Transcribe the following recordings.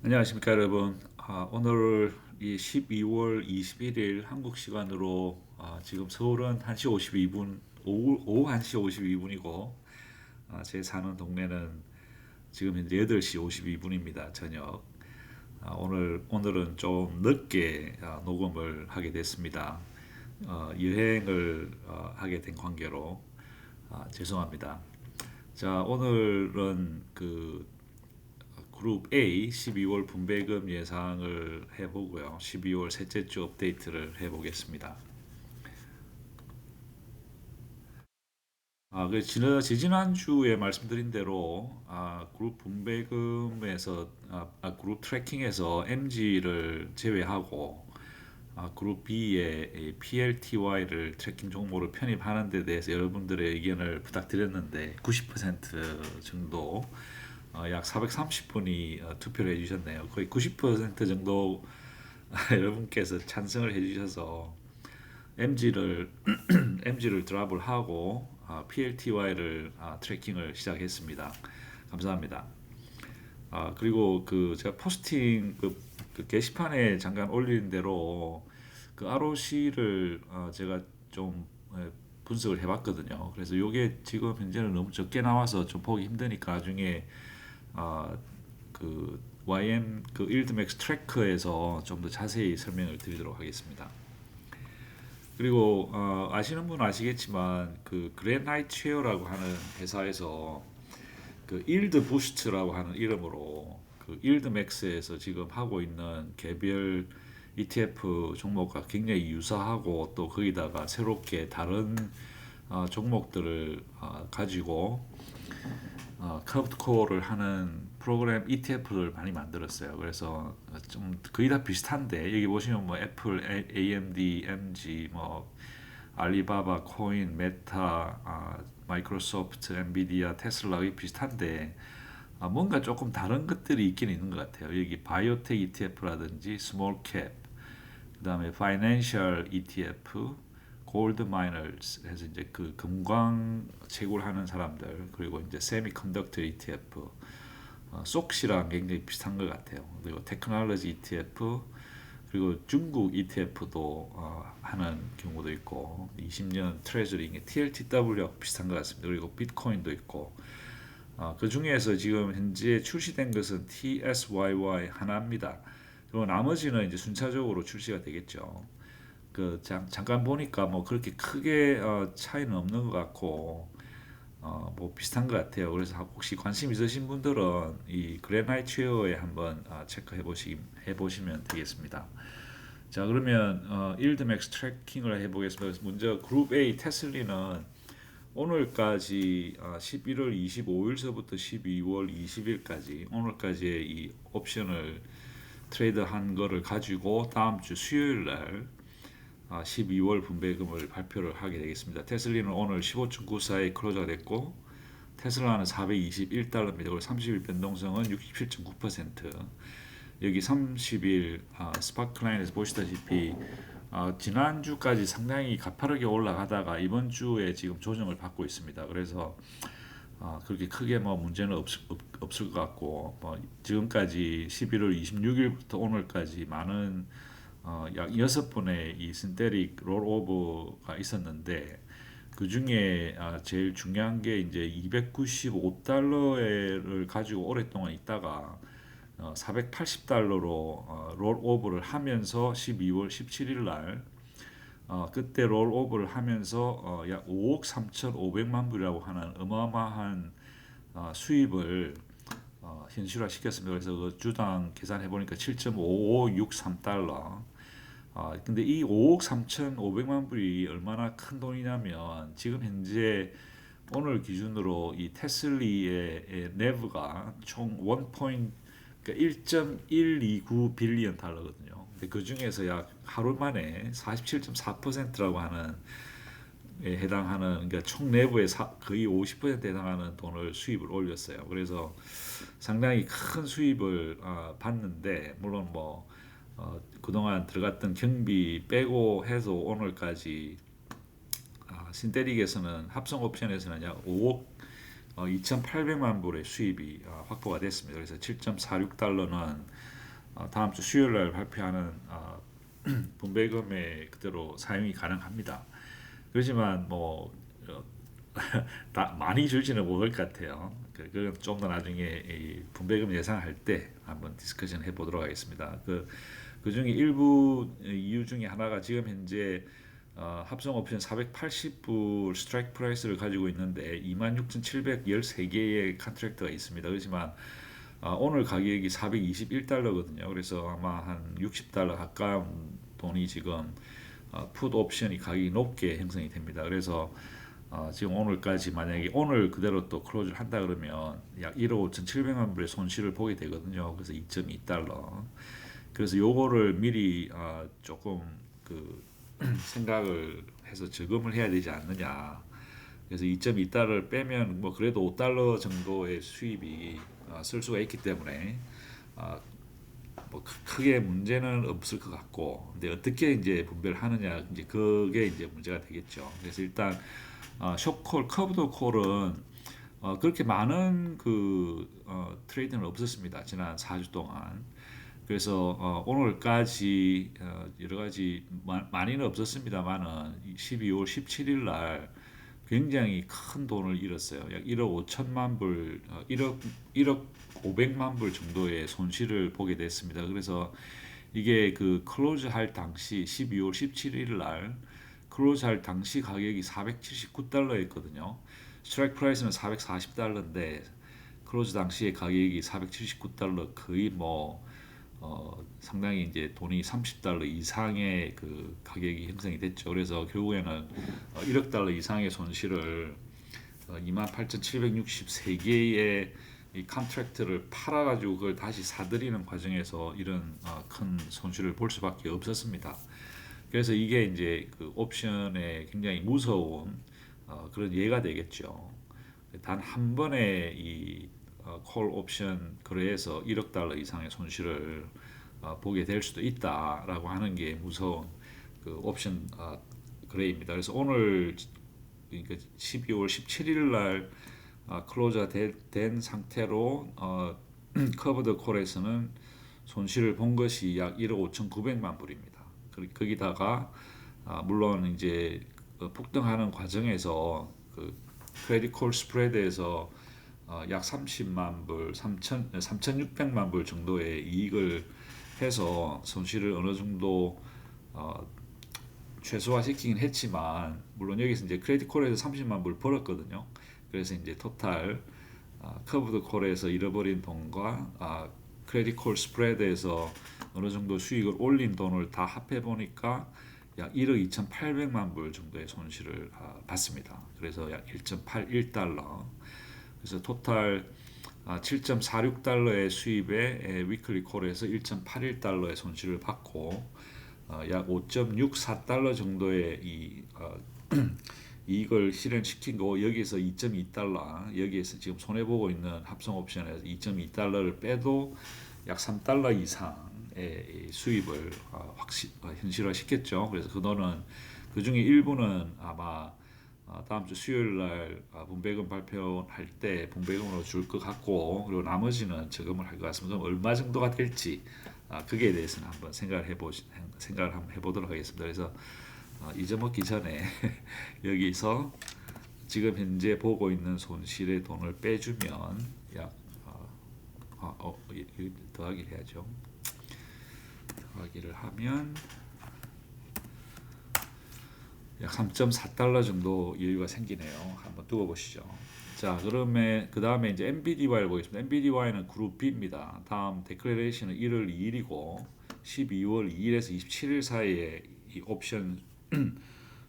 안녕하십니까 여러분. 오늘 이 12월 21일 한국 시간으로 지금 서울은 1시 52분 오후 1시 52분이고 제 사는 동네는 지금 현재 8시 52분입니다. 저녁. 오늘은 좀 늦게 녹음을 하게 됐습니다. 여행을 하게 된 관계로 죄송합니다. 자, 오늘은 그룹 A 12월 분배금 예상을 해보고요. 12월 셋째 주 업데이트를 해보겠습니다. 지지난주에 말씀드린 대로 그룹 분배금에서 그룹 트래킹에서 MG를 제외하고 그룹 B의 PLTY를 트래킹 종목으로 편입하는 데 대해서 여러분들의 의견을 부탁드렸는데 90% 정도 약 430분이 투표를 해주셨네요. 거의 90% 정도 여러분께서 찬성을 해주셔서 MG를 MG를 드랍을 하고 PLTY를 트래킹을 시작했습니다. 감사합니다. 그리고 제가 포스팅 그 게시판에 잠깐 올린 대로 그 ROC를 제가 좀 분석을 해봤거든요. 그래서 이게 지금 현재는 너무 적게 나와서 좀 보기 힘드니까 나중에 아, YM 일드맥스 트래커에서 좀 더 자세히 설명을 드리도록 하겠습니다. 그리고 아시는 분은 아시겠지만 그 그랜나이트웨어라고 하는 회사에서 그 일드 부스트라고 하는 이름으로 그 일드맥스에서 지금 하고 있는 개별 ETF 종목과 굉장히 유사하고 또 거기다가 새롭게 다른 종목들을 가지고 커브코어를 하는 프로그램 ETF를 많이 만들었어요. 그래서 좀 거의 다 비슷한데 여기 보시면 뭐 애플, AMD, MG, 뭐 알리바바, 코인, 메타, 마이크로소프트, 엔비디아, 테슬라 이 비슷한데 뭔가 조금 다른 것들이 있긴 있는 것 같아요. 여기 바이오텍 ETF라든지 스몰캡, 그다음에 파이낸셜 ETF, 골드 마이너스 해서 이제 그 금광 채굴하는 사람들, 그리고 이제 세미컨덕터 ETF, 속시랑 굉장히 비슷한 것 같아요. 그리고 테크놀로지 ETF, 그리고 중국 ETF도 하는 경우도 있고 20년 트레저리 TLTW하고 비슷한 것 같습니다. 그리고 비트코인도 있고 그 중에서 지금 현재 출시된 것은 TSYY 하나입니다. 그리고 나머지는 이제 순차적으로 출시가 되겠죠. 잠깐 보니까 뭐 그렇게 크게 차이는 없는 것 같고 뭐 비슷한 것 같아요. 그래서 혹시 관심 있으신 분들은 이 그래나이트웨어에 한번 해보시면 되겠습니다. 자, 그러면 일드맥스 트래킹을 해보겠습니다. 먼저 그룹 A 테슬리는 오늘까지 11월 25일서부터 12월 20일까지 오늘까지의 이 옵션을 트레이드한 거를 가지고 다음 주 수요일 날 12월 분배금을 발표를 하게 되겠습니다. 테슬리는 오늘 15.94에 클로즈가 됐고 테슬라는 421달러입니다. 그리고 30일 변동성은 67.9%. 여기 30일 스파크라인에서 보시다시피 지난주까지 상당히 가파르게 올라가다가 이번 주에 지금 조정을 받고 있습니다. 그래서 그렇게 크게 뭐 문제는 없을 것 같고 뭐 지금까지 11월 26일부터 오늘까지 많은 약 6번의 이 신테릭 롤오버가 있었는데 그 중에 제일 중요한 게 이제 295달러를 가지고 오랫동안 있다가 480달러로 롤오버를 하면서 12월 17일 날 그때 롤오버를 하면서 약 5억 3,500만 불이라고 하는 어마어마한 수입을 현실화시켰습니다. 그래서 그 주당 계산해 보니까 7.5563달러. 근데 이 5억 3,500만 불이 얼마나 큰 돈이냐면 지금 현재 오늘 기준으로 이 테슬리의 내부가 총 1.129 빌리언 달러거든요. 근데 그 중에서 약 하루 만에 47.4%라고 하는 해당하는 그러니까 총 내부의 거의 50%에 해당하는 돈을 수입을 올렸어요. 그래서 상당히 큰 수입을 받는데 물론 뭐 그동안 들어갔던 경비 빼고 해서 오늘까지 신테릭에서는 합성 옵션에서는 약 5억 2,800만 불의 수입이 확보가 됐습니다. 그래서 7.46달러는 다음 주 수요일 날 발표하는 분배금에 그대로 사용이 가능합니다. 그렇지만 뭐 다 많이 줄지는 못할 것 같아요. 그건 좀 더 나중에 이 분배금 예상할 때 한번 디스커션 해보도록 하겠습니다. 그 중에 일부 이유 중에 하나가 지금 현재 합성 옵션 480불 스트라이크 프라이스를 가지고 있는데 26,713개의 컨트랙트가 있습니다. 그렇지만 오늘 가격이 421달러거든요. 그래서 아마 한 60달러 가까운 돈이 지금 풋 옵션이 가격이 높게 형성이 됩니다. 그래서 지금 오늘까지 만약에 오늘 그대로 또 클로즈를 한다 그러면 약 1억 5,700만 불의 손실을 보게 되거든요. 그래서 2.2달러. 그래서 요거를 미리 조금 그 생각을 해서 저금을 해야 되지 않느냐. 그래서 2.2달러를 빼면 뭐 그래도 5달러 정도의 수입이 쓸 수가 있기 때문에 뭐 크게 문제는 없을 것 같고, 근데 어떻게 이제 분배를 하느냐, 이제 그게 이제 문제가 되겠죠. 그래서 일단 숏콜, 커브드 콜은 그렇게 많은 트레이드는 없었습니다. 지난 4주 동안. 그래서 오늘까지 여러 가지 많이는 없었습니다만은 12월 17일 날 굉장히 큰 돈을 잃었어요. 약 1억 5천만 불, 1억 500만 불 정도의 손실을 보게 됐습니다. 그래서 이게 그 클로즈 할 당시 12월 17일 날 클로즈 할 당시 가격이 479달러였거든요. 스트라이크 프라이스는 440달러인데 클로즈 당시의 가격이 479달러, 거의 뭐 상당히 이제 돈이 30달러 이상의 그 가격이 형성이 됐죠. 그래서 결국에는 1억 달러 이상의 손실을 28,763개의 이 컨트랙트를 팔아가지고 그걸 다시 사들이는 과정에서 이런 큰 손실을 볼 수밖에 없었습니다. 그래서 이게 이제 그 옵션에 굉장히 무서운 그런 예가 되겠죠. 단 한 번에 이 콜 옵션 거래에서 1억 달러 이상의 손실을 보게 될 수도 있다라고 하는 게 무서운 그 옵션 거래입니다. 그래서 오늘 그러니까 12월 17일 날 클로즈가 된 상태로 커버드 콜에서는 손실을 본 것이 약 1억 5,900만 불입니다. 거기다가 물론 이제 폭등하는 과정에서 그 크레딧 콜 스프레드에서 약 30만 불, 3,600만 불 정도의 이익을 해서 손실을 어느 정도 최소화시키긴 했지만, 물론 여기서 이제 크레딧 콜에서 30만 불 벌었거든요. 그래서 이제 토탈 커브드 콜에서 잃어버린 돈과 크레딧 콜 스프레드에서 어느 정도 수익을 올린 돈을 다 합해 보니까 약 1억 2,800만 불 정도의 손실을 봤습니다. 그래서 약 1.81달러. 그래서 토탈 7.46달러의 수입에 위클리 콜에서 1.81달러의 손실을 받고 약 5.64달러 정도의 이익을 실현시킨 거고, 여기에서 2.2달러, 여기에서 지금 손해보고 있는 합성 옵션에서 2.2달러를 빼도 약 3달러 이상의 수입을 현실화시켰죠. 그래서 그 돈은 그 중에 일부는 아마 다음 주 수요일 날 분배금 발표할 때 분배금으로 줄 것 같고, 그리고 나머지는 저금을 할 것 같습니다. 그럼 얼마 정도가 될지 그게 대해서는 한번 생각을 한번 해보도록 하겠습니다. 그래서 잊어먹기 전에 여기서 지금 현재 보고 있는 손실의 돈을 빼주면 약 더하기를 해야죠. 더하기를 하면 약 3.4달러 정도 여유가 생기네요. 한번 두고 보시죠. 자, 그러면 그 다음에 이제 NVDY를 보겠습니다. NVDY는 그룹 B입니다. 다음 데클레레이션은 1월 2일이고 12월 2일에서 27일 사이에 이 옵션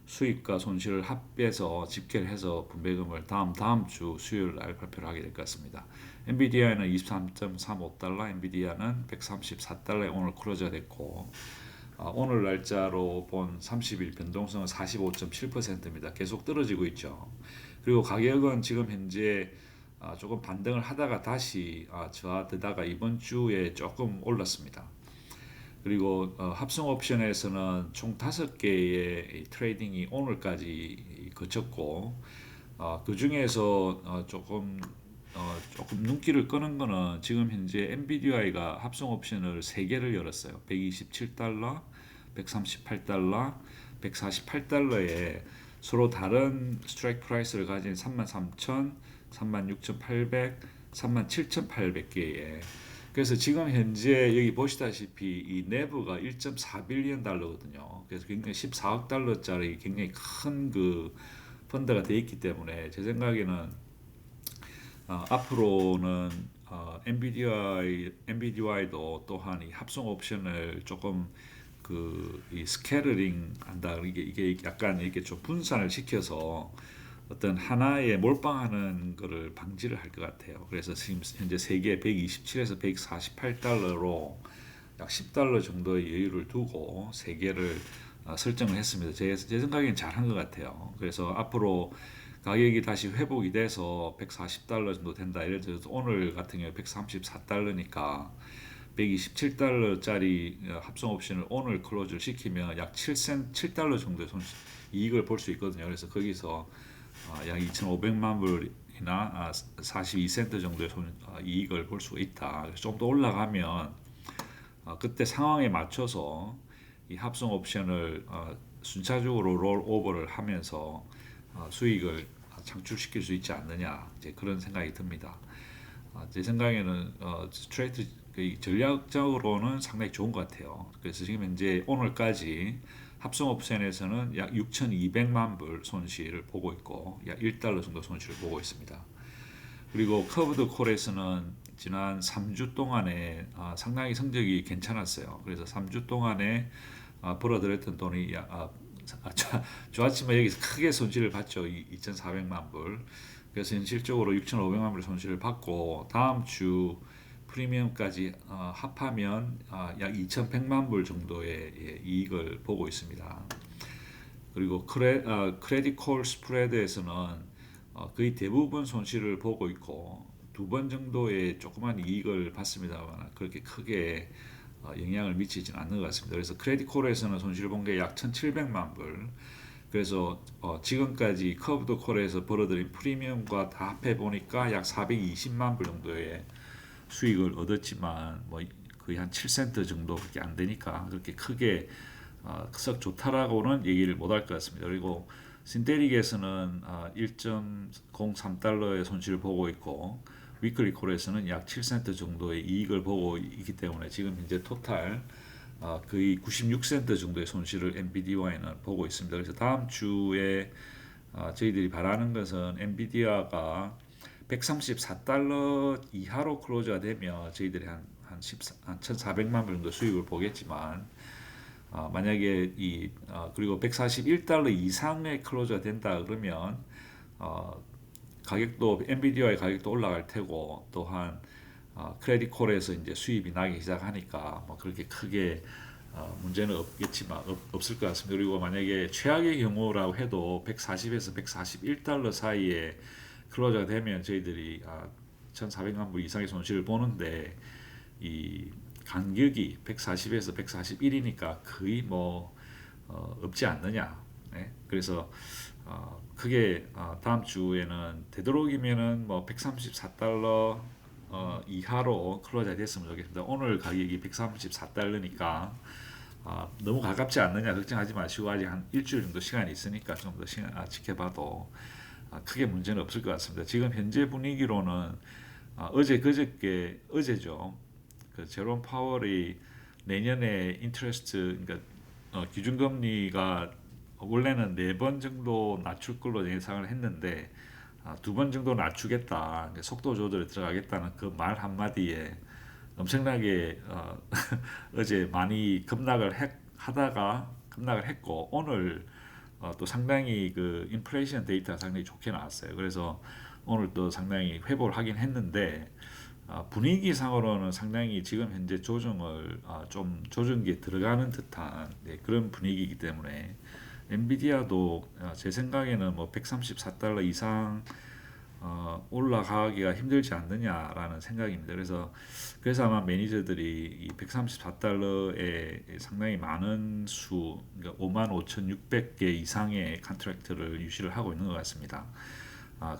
수익과 손실을 합해서 집계를 해서 분배금을 다음 주 수요일 날 발표를 하게 될 것 같습니다. NVIDIA는 23.35달러, 엔비디아는 134달러에 오늘 클로즈가 됐고, 오늘 날짜로 본 30일 변동성은 45.7%입니다. 계속 떨어지고 있죠. 그리고 가격은 지금 현재 조금 반등을 하다가 다시 저하되다가 이번 주에 조금 올랐습니다. 그리고 합성 옵션에서는 총 5개의 트레이딩이 오늘까지 거쳤고, 그 중에서 조금 눈길을 끄는 거는 지금 현재 엔비디아가 합성 옵션을 3개를 열었어요. 127달러, 138달러, 148달러에 서로 다른 스트라이크 프라이스를 가진 33,000, 36,800, 37,800개에 그래서 지금 현재 여기 보시다시피 이 내부가 1.4빌리언 달러거든요. 그래서 굉장히 14억 달러짜리 굉장히 큰 그 펀드가 돼 있기 때문에 제 생각에는 앞으로는 엔비디아도 또한 이 합성 옵션을 조금 이 스케일링 한다. 이게 약간 이렇게 좀 분산을 시켜서 어떤 하나에 몰빵하는 거를 방지를 할 것 같아요. 그래서 지금 현재 세계 127에서 148달러로 약 10달러 정도의 여유를 두고 세 개를 설정을 했습니다. 제 생각엔 잘한 것 같아요. 그래서 앞으로 가격이 다시 회복이 돼서 140달러 정도 된다. 예를 들어서 오늘 같은 경우에 134달러니까 127달러짜리 합성 옵션을 오늘 클로즈를 시키면 약 7달러 정도의 이익을 볼 수 있거든요. 그래서 거기서 약 2,500만 불이나 42센트 정도의 이익을 볼 수 있다. 좀 더 올라가면 그때 상황에 맞춰서 이 합성 옵션을 순차적으로 롤 오버를 하면서 수익을 창출시킬 수 있지 않느냐 이제 그런 생각이 듭니다. 제 생각에는 스트레이트 전략적으로는 상당히 좋은 것 같아요. 그래서 지금 현재 오늘까지 합성 옵션에서는 약 6,200만 불 손실을 보고 있고 약 1달러 정도 손실을 보고 있습니다. 그리고 커브드 콜에서는 지난 3주 동안에 상당히 성적이 괜찮았어요. 그래서 3주 동안에 벌어들였던 돈이 좋았지만 여기서 크게 손실을 봤죠. 2,400만 불. 그래서 현실적으로 6,500만 불 손실을 받고 다음 주 프리미엄까지 합하면 약 2,100만 불 정도의 이익을 보고 있습니다. 그리고 크레딧 콜 스프레드에서는 거의 대부분 손실을 보고 있고 두 번 정도의 조그만 이익을 받습니다만 그렇게 크게 영향을 미치지는 않는 것 같습니다. 그래서 크레딧 콜에서는 손실을 본 게 약 1,700만 불. 그래서 지금까지 커브드 콜에서 벌어들인 프리미엄과 다 합해 보니까 약 420만 불 정도의 수익을 얻었지만 뭐 거의 한 7센트 정도밖에 안 되니까 그렇게 크게 썩 좋다라고는 얘기를 못할 것 같습니다. 그리고 신테릭에서는 1.03달러의 손실을 보고 있고 위클리 콜에서는 약 7센트 정도의 이익을 보고 있기 때문에 지금 현재 토탈 거의 96센트 정도의 손실을 엔비디아에는 보고 있습니다. 그래서 다음 주에 저희들이 바라는 것은 엔비디아가 134달러 이하로 클로즈가 되면 저희들이 한 1,400만 불 정도 수익을 보겠지만 만약에 그리고 141달러 이상의 클로즈가 된다 그러면 가격도 엔비디아의 가격도 올라갈 테고 또한 크레딧 콜에서 이제 수입이 나기 시작하니까 뭐 그렇게 크게 문제는 없겠지만 없을 것 같습니다. 그리고 만약에 최악의 경우라고 해도 140에서 141달러 사이에 클로즈가 되면 저희들이 1,400만 불 이상의 손실을 보는데 이 간격이 140에서 141이니까 거의 뭐 없지 않느냐. 네? 그래서 크게 다음 주에는 되도록이면은 뭐 134달러 이하로 클로즈가 됐으면 좋겠습니다. 오늘 가격이 134달러니까 너무 가깝지 않느냐 걱정하지 마시고 아직 한 일주일 정도 시간이 있으니까 좀 더 지켜봐도 크게 문제는 없을 것 같습니다. 지금 현재 분위기로는 어제죠. 그 제롬 파월이 내년에 인트레스트 그러니까 기준금리가 원래는 4번 정도 낮출 걸로 예상을 했는데 2번 정도 낮추겠다 속도 조절에 들어가겠다는 그 말 한마디에 엄청나게 어제 많이 하다가 급락을 했고 오늘 또 상당히 그 인플레이션 데이터가 상당히 좋게 나왔어요. 그래서 오늘 또 상당히 회복을 하긴 했는데 분위기상으로는 상당히 지금 현재 조정을 좀 조정기에 들어가는 듯한 그런 분위기이기 때문에 엔비디아도 제 생각에는 뭐 134달러 이상 올라가기가 힘들지 않느냐라는 생각입니다. 그래서 아마 매니저들이 이 134달러에 상당히 많은 그러니까 55,600개 이상의 컨트랙트를 유지를 하고 있는 것 같습니다.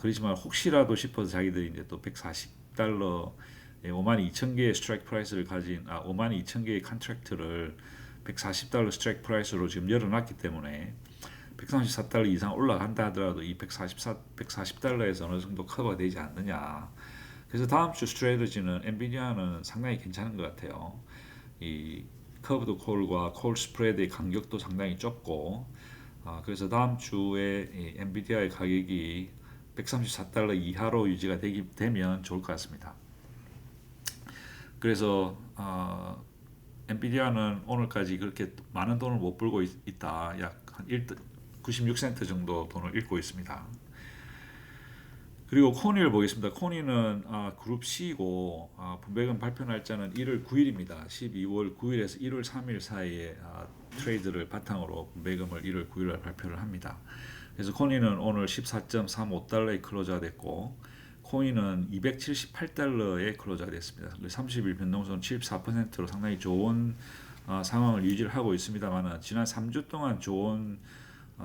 그렇지만 혹시라도 싶어서 자기들이 이제 또 140달러 52,000개의 스트라이크 프라이스를 가진 52,000개의 컨트랙트를 140달러 스트라이크 프라이스로 지금 열어놨기 때문에 134달러 이상 올라간다 하더라도 이 140달러에서 어느 정도 커버가 되지 않느냐. 그래서 다음 주 스트레이터지는 엔비디아는 상당히 괜찮은 것 같아요. 이 커브드 콜과 콜 스프레드의 간격도 상당히 좁고 그래서 다음 주에 이 엔비디아의 가격이 134달러 이하로 유지가 되면 좋을 것 같습니다. 그래서 엔비디아는 오늘까지 그렇게 많은 돈을 못 벌고 있다. 약 한 96센트 정도 돈을 잃고 있습니다. 그리고 코니를 보겠습니다. 코니는 그룹 C고 분배금 발표 날짜는 1월 9일입니다. 12월 9일에서 1월 3일 사이에 트레이드를 바탕으로 분배금을 1월 9일날 발표를 합니다. 그래서 코니는 오늘 14.35달러에 클로저가 됐고 코인은 278달러에 클로저가 됐습니다. 30일 변동성은 74%로 상당히 좋은 상황을 유지를 하고 있습니다만 지난 3주 동안 좋은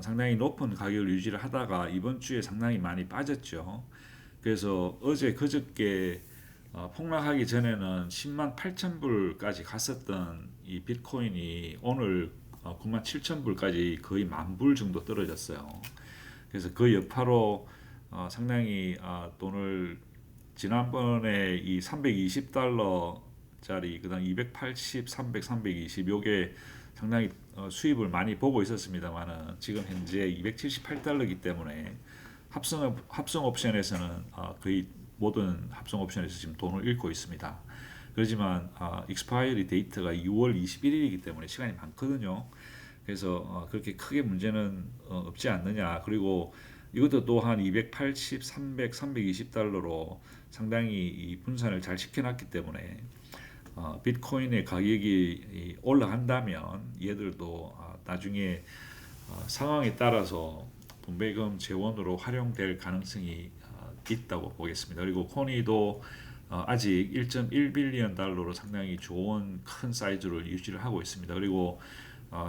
상당히 높은 가격을 유지를 하다가 이번 주에 상당히 많이 빠졌죠. 그래서 어제 그저께 폭락하기 전에는 10만 8천 불까지 갔었던 이 비트코인이 오늘 9만 7천 불까지 거의 1만 불 정도 떨어졌어요. 그래서 그 여파로 상당히 돈을 지난번에 이 320달러짜리 그다음 280, 300, 320 요게 상당히 수입을 많이 보고 있었습니다만은 지금 현재 278달러이기 때문에 합성 옵션에서는 거의 모든 합성 옵션에서 지금 돈을 잃고 있습니다. 그렇지만 익스파이리 데이트가 2월 21일이기 때문에 시간이 많거든요. 그래서 그렇게 크게 문제는 없지 않느냐. 그리고 이것도 또한 280, 300, 320달러로 상당히 이 분산을 잘 시켜놨기 때문에 비트코인의 가격이 올라간다면 얘들도 나중에 상황에 따라서 분배금 재원으로 활용될 가능성이 있다고 보겠습니다. 그리고 코니도 아직 1.1빌리언 달러로 상당히 좋은 큰 사이즈를 유지를 하고 있습니다. 그리고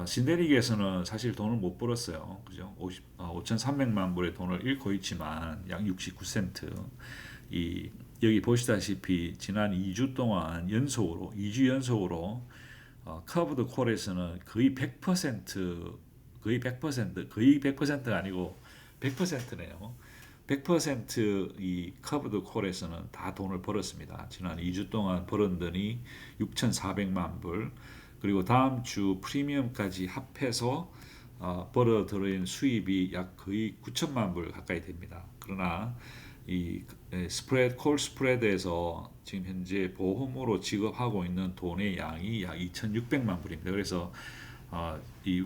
신데릭에서는 사실 돈을 못 벌었어요. 그죠? 5,300만 불의 돈을 잃고 있지만 약 69센트. 여기 보시다시피 지난 2주 동안 연속으로 2주 연속으로 커브드 콜에서는 거의 100% 거의 100%가 아니고 100%네요. 100%이 커브드 콜에서는 다 돈을 벌었습니다. 지난 2주 동안 벌은 돈이 6,400만 불. 그리고 다음 주 프리미엄까지 합해서 벌어들인 수입이 약 거의 9천만 불 가까이 됩니다. 그러나 이 콜 스프레드에서 지금 현재 보험으로 지급하고 있는 돈의 양이 약 2,600만 불입니다. 그래서 이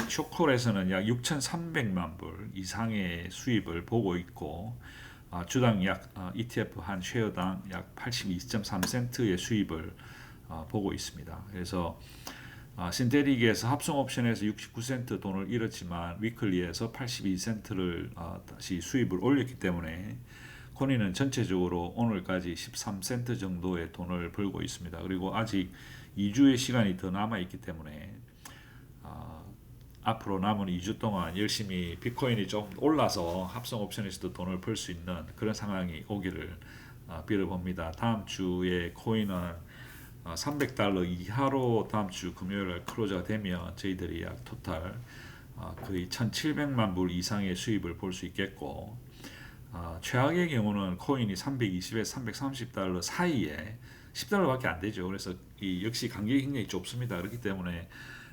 쇼콜에서는 약 6,300만 불 이상의 수입을 보고 있고 주당 약 ETF 한 쉐어당 약 82.3센트의 수입을 보고 있습니다. 그래서 신테릭에서 합성 옵션에서 69센트 돈을 잃었지만 위클리에서 82센트를 다시 수입을 올렸기 때문에 코니는 전체적으로 오늘까지 13센트 정도의 돈을 벌고 있습니다. 그리고 아직 2주의 시간이 더 남아 있기 때문에 앞으로 남은 2주 동안 열심히 비트코인이 좀 올라서 합성 옵션에서도 돈을 벌 수 있는 그런 상황이 오기를 빌어봅니다. 다음 주에 코인은 300달러 이하로 다음 주 금요일에 클로저가 되면 저희들이 약 토탈 거의 1,700만 불 이상의 수입을 볼 수 있겠고 최악의 경우는 코인이 320에서 330달러 사이에 10달러밖에 안 되죠. 그래서 역시 간격이 굉장히 좁습니다. 그렇기 때문에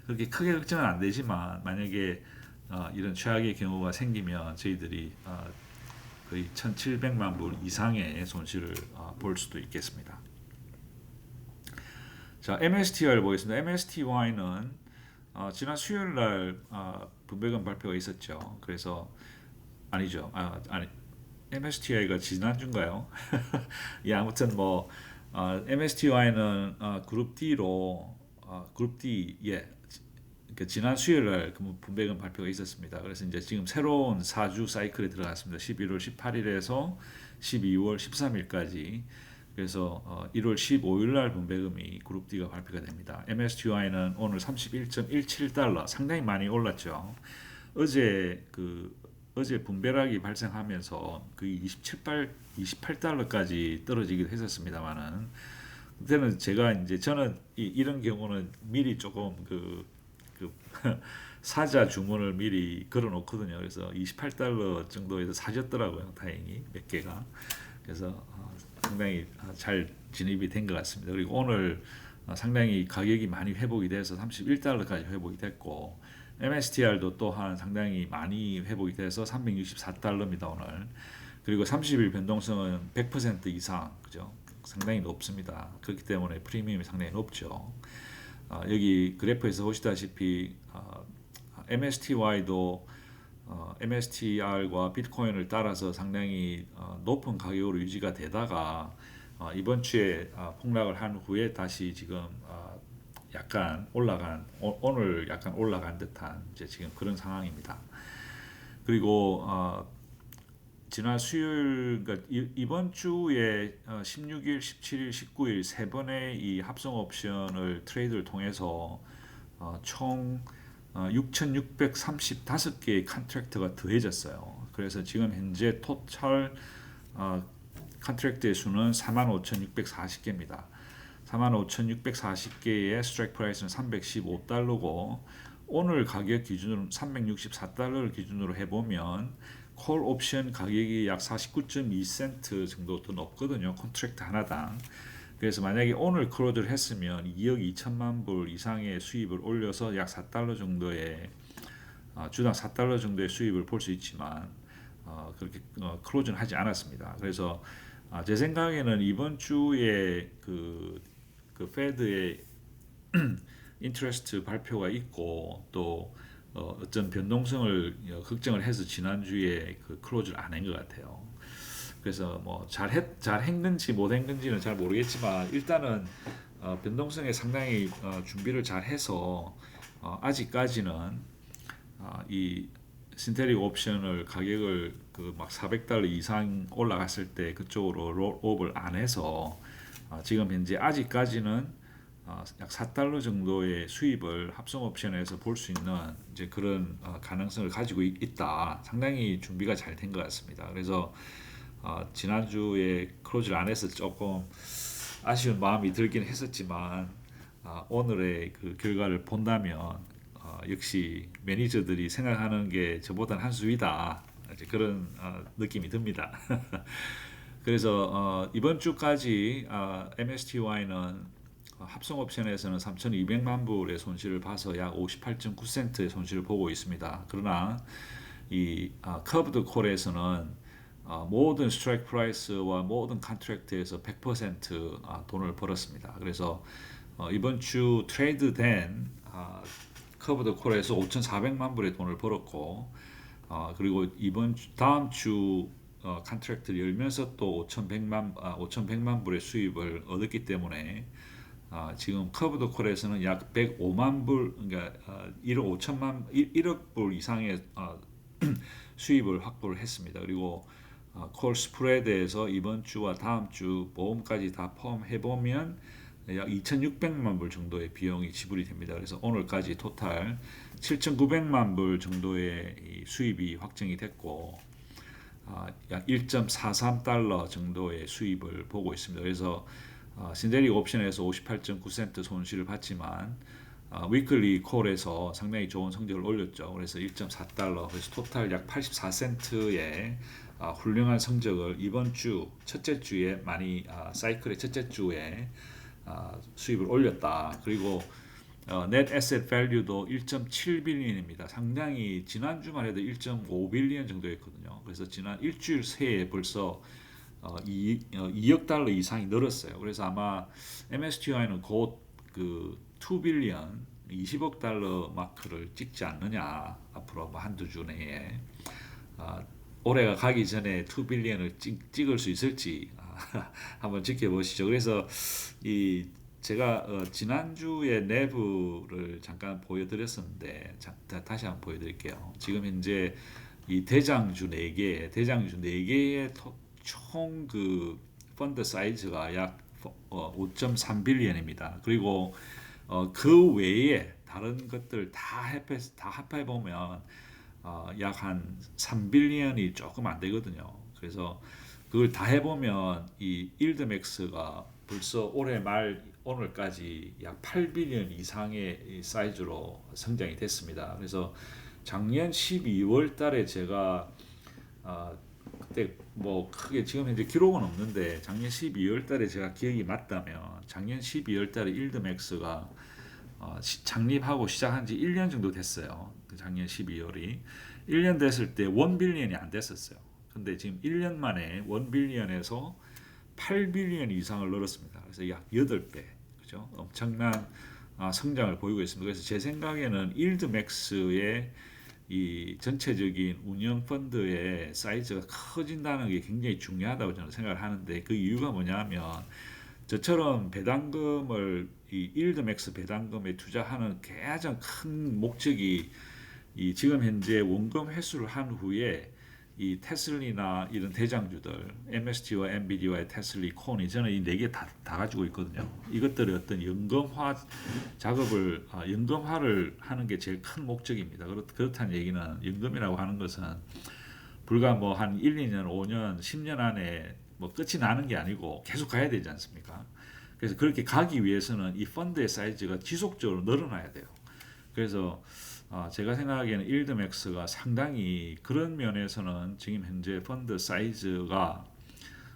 그렇게 크게 걱정은 안 되지만 만약에 이런 최악의 경우가 생기면 저희들이 거의 1,700만 불 이상의 손실을 볼 수도 있겠습니다. 자, MSTI를 보겠습니다. MSTY는 지난 수요일 날 분배금 발표가 있었죠. 그래서 아니죠. MSTI가 지난주인가요? 예, 아무튼 뭐 MSTY는 그룹 D로 그룹 D 그러니까 지난 수요일 날 분배금 발표가 있었습니다. 그래서 이제 지금 새로운 4주 사이클에 들어갔습니다. 11월 18일에서 12월 13일까지. 그래서 1월 15일 날 분배금이 그룹 D가 발표가 됩니다. MSTI는 오늘 31.17달러 상당히 많이 올랐죠. 어제 그 어제 분배락이 발생하면서 거의 28달러까지 떨어지기도 했었습니다만은 그때는 제가 이제 저는 이런 경우는 미리 조금 그 사자 주문을 미리 걸어 놓거든요. 그래서 28달러 정도에서 사셨더라고요. 다행히 몇 개가. 그래서 상당히 잘 진입이 된 것 같습니다. 그리고 오늘 상당히 가격이 많이 회복이 돼서 31달러까지 회복이 됐고 MSTR도 또한 상당히 많이 회복이 돼서 364달러입니다 오늘. 그리고 30일 변동성은 100% 이상, 그죠? 상당히 높습니다. 그렇기 때문에 프리미엄이 상당히 높죠. 여기 그래프에서 보시다시피 MSTY도 MSTR과 비트코인을 따라서 상당히 높은 가격으로 유지가 되다가 이번 주에 폭락을 한 후에 다시 지금 약간 올라간 오늘 약간 올라간 듯한 이제 지금 그런 상황입니다. 그리고 지난 수요일 그러니까 이번 주에 16일, 17일, 19일 세 번의 이 합성 옵션을 트레이드를 통해서 총 6,635개의 컨트랙트가 더해졌어요. 그래서 지금 현재 토탈 컨트랙트의 수는 45,640개입니다. 45,640개의 스트라이크 프라이스는 315달러고 오늘 가격 기준으로 364달러를 기준으로 해보면 콜 옵션 가격이 약 49.2센트 정도 더 높거든요. 컨트랙트 하나당. 그래서 만약에 오늘 클로즈를 했으면 2억 2천만 불 이상의 수입을 올려서 약 4달러 정도의 주당 4달러 정도의 수입을 볼 수 있지만 그렇게 클로즈는 하지 않았습니다. 그래서 제 생각에는 이번 주에 그 페드의 인트레스트 발표가 있고 또 어떤 변동성을 걱정을 해서 지난주에 그 클로즈를 안 한 것 같아요. 그래서 뭐 잘 했는지 못 했는지는 잘 모르겠지만 일단은 변동성에 상당히 준비를 잘 해서 아직까지는 이 신테릭 옵션을 가격을 그 막 400달러 이상 올라갔을 때 그쪽으로 롤업을 안 해서 지금 현재 아직까지는 약 4달러 정도의 수입을 합성 옵션에서 볼 수 있는 이제 그런 가능성을 가지고 있다. 상당히 준비가 잘 된 것 같습니다. 그래서 지난주에 클로즈를 안 해서 조금 아쉬운 마음이 들긴 했었지만 오늘의 그 결과를 본다면 역시 매니저들이 생각하는 게 저보다는 한 수 위다. 이제 그런 느낌이 듭니다. 그래서 이번 주까지 MSTY는 합성 옵션에서는 3,200만 불의 손실을 봐서 약 58.9센트의 손실을 보고 있습니다. 그러나 이 커브드 콜에서는 모든 스트라이크 프라이스와 모든 컨트랙트에서 100% 돈을 벌었습니다. 그래서 이번 주 트레이드된 커브드 콜에서 5,400만 불의 돈을 벌었고 그리고 다음 주 컨트랙트를 열면서 또 5,100만 불의 수입을 얻었기 때문에 지금 커브드 콜에서는 약 105만 불, 그러니까 1억 불 이상의 수입을 확보를 했습니다. 그리고 콜 스프레드에서 이번 주와 다음 주 보험까지 다 포함해 보면 약 2,600만 불 정도의 비용이 지불이 됩니다. 그래서 오늘까지 토탈 7,900만 불 정도의 수입이 확정이 됐고 약 1.43달러 정도의 수입을 보고 있습니다. 그래서 신데릭 옵션에서 58.9센트 손실을 봤지만 위클리 콜에서 상당히 좋은 성적을 올렸죠. 그래서 1.4달러, 그래서 토탈 약 84센트의 훌륭한 성적을 이번 주 첫째 주에 많이 사이클의 첫째 주에 수입을 올렸다. 그리고 net asset value도 1.7빌리언입니다. 상당히 지난주만 해도 1.5빌리언 정도였거든요. 그래서 지난 일주일 새에 벌써 2억 달러 이상이 늘었어요. 그래서 아마 MSTI는 곧 그 2빌리언 20억 달러 마크를 찍지 않느냐 앞으로 뭐 한두 주 내에 올해가 가기 전에 2빌리언을 찍을 수 있을지 한번 지켜보시죠. 그래서 제가 지난주에 내부를 잠깐 보여드렸었는데 다시 한번 보여드릴게요. 지금 현재 이 대장주 4개의 총 그 펀드 사이즈가 약 5.3빌리언입니다. 그리고 그 외에 다른 것들 다 합해 보면 약 한 3빌리언이 조금 안 되거든요. 그래서 그걸 다 해보면 이 일드맥스가 벌써 올해 말 오늘까지 약 8빌리언 이상의 이 사이즈로 성장이 됐습니다. 그래서 작년 12월 달에 제가 그때 뭐 크게 지금 현재 기록은 없는데 작년 12월 달에 제가 기억이 맞다면 작년 12월 달에 일드맥스가 창립하고 시작한 지 1년 정도 됐어요. 작년 12월이 1년 됐을 때 1빌리언이 안 됐었어요. 근데 지금 1년 만에 1빌리언에서 8빌리언 이상을 늘었습니다. 그래서 약 8배, 그죠? 엄청난 성장을 보이고 있습니다. 그래서 제 생각에는 일드맥스의 이 전체적인 운영 펀드의 사이즈가 커진다는 게 굉장히 중요하다고 저는 생각을 하는데, 그 이유가 뭐냐면 저처럼 배당금을 이 일드맥스 배당금에 투자하는 가장 큰 목적이 이 지금 현재 원금 회수를 한 후에 이 테슬리나 이런 대장주들 MST와 엔비디아의 테슬리, 코니, 저는 이 네 개 다 가지고 있거든요. 이것들의 어떤 연금화 작업을 연금화를 하는 게 제일 큰 목적입니다. 그렇다는 얘기는 연금이라고 하는 것은 불과 뭐 한 1, 2년, 5년, 10년 안에 뭐 끝이 나는 게 아니고 계속 가야 되지 않습니까? 그래서 그렇게 가기 위해서는 이 펀드의 사이즈가 지속적으로 늘어나야 돼요. 그래서 제가 생각하기에는 일드맥스가 상당히 그런 면에서는 지금 현재 펀드 사이즈가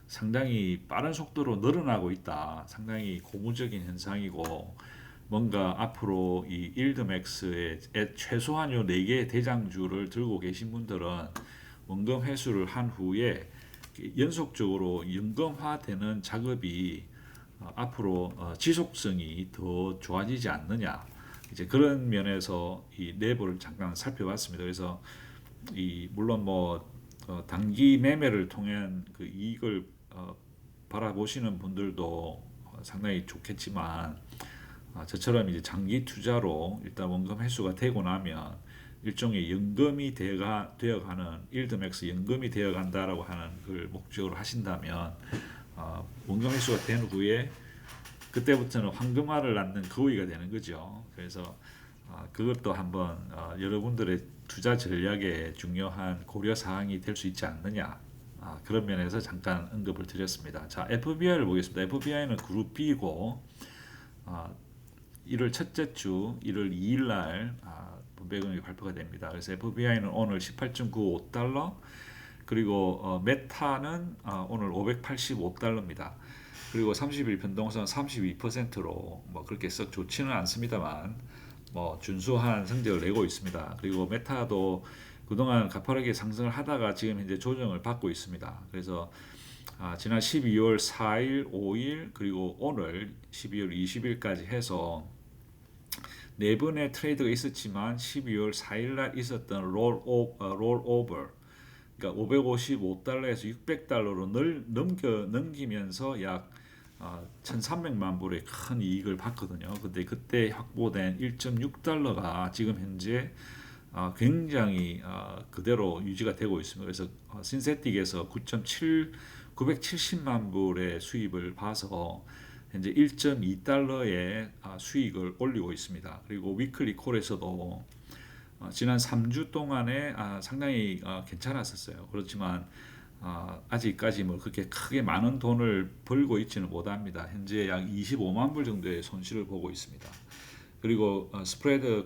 상당히 빠른 속도로 늘어나고 있다. 상당히 고무적인 현상이고, 뭔가 앞으로 이 일드맥스의 최소한 요 4개의 대장주를 들고 계신 분들은 원금 회수를 한 후에 연속적으로 연금화되는 작업이 앞으로 지속성이 더 좋아지지 않느냐, 이제 그런 면에서 이 내부를 잠깐 살펴봤습니다. 그래서 이 물론 뭐 단기 매매를 통한 그 이익을 바라보시는 분들도 상당히 좋겠지만, 저처럼 이제 장기 투자로 일단 원금 회수가 되고 나면 일종의 연금이 되어가는 일드맥스 연금이 되어간다라고 하는 걸 목적으로 하신다면, 원금 회수가 된 후에 그때부터는 황금알을 낳는 거위가 되는 거죠. 그래서 그것도 한번 여러분들의 투자 전략에 중요한 고려 사항이 될 수 있지 않느냐, 그런 면에서 잠깐 언급을 드렸습니다. 자, FBI를 보겠습니다. FBI는 그룹 B고 1월 첫째 주 1월 2일 날 분배금액이 발표가 됩니다. 그래서 FBI는 오늘 18.95달러, 그리고 메타는 오늘 585달러입니다. 그리고 30일 변동성 32%로 뭐 그렇게 썩 좋지는 않습니다만 뭐 준수한 성적을 내고 있습니다. 그리고 메타도 그동안 가파르게 상승을 하다가 지금 현재 조정을 받고 있습니다. 그래서 지난 12월 4일, 5일, 그리고 오늘 12월 20일까지 해서 4번의 트레이드가 있었지만 12월 4일 날 있었던 롤오버, 그러니까 555달러에서 600달러로 넘기면서 약 1,300만 불의 큰 이익을 봤거든요. 근데 그때 확보된 1.6달러가 지금 현재 굉장히 그대로 유지가 되고 있습니다. 그래서 신세틱에서 970만 불의 수입을 봐서 현재 1.2달러의 수익을 올리고 있습니다. 그리고 위클리 콜에서도 지난 3주 동안에 상당히 괜찮았었어요. 그렇지만 아직까지 뭐 그렇게 크게 많은 돈을 벌고 있지는 못합니다. 현재 약 25만 불 정도의 손실을 보고 있습니다. 그리고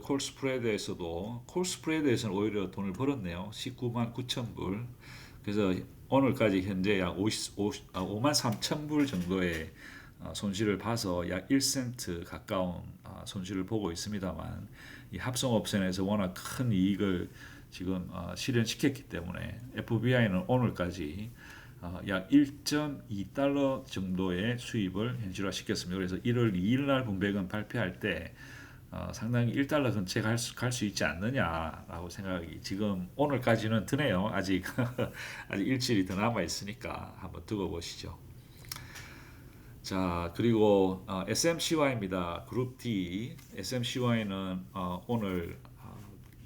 콜 스프레드에서는 오히려 돈을 벌었네요. 19만 9천 불. 그래서 오늘까지 현재 약 5만 3천 불 정도의 손실을 봐서 약 1센트 가까운 손실을 보고 있습니다만, 이 합성 옵션에서 워낙 큰 이익을 지금 실현시켰기 때문에 FBI는 오늘까지 약 1.2달러 정도의 수입을 현실화시켰습니다. 그래서 1월 2일 날 분배금 발표할 때 상당히 1달러 근처에 갈 수 있지 않느냐라고 생각이 지금 오늘까지는 드네요. 아직 일주일이 더 남아 있으니까 한번 두고 보시죠. 자, 그리고 SMCY입니다. 그룹 D SMCY는 오늘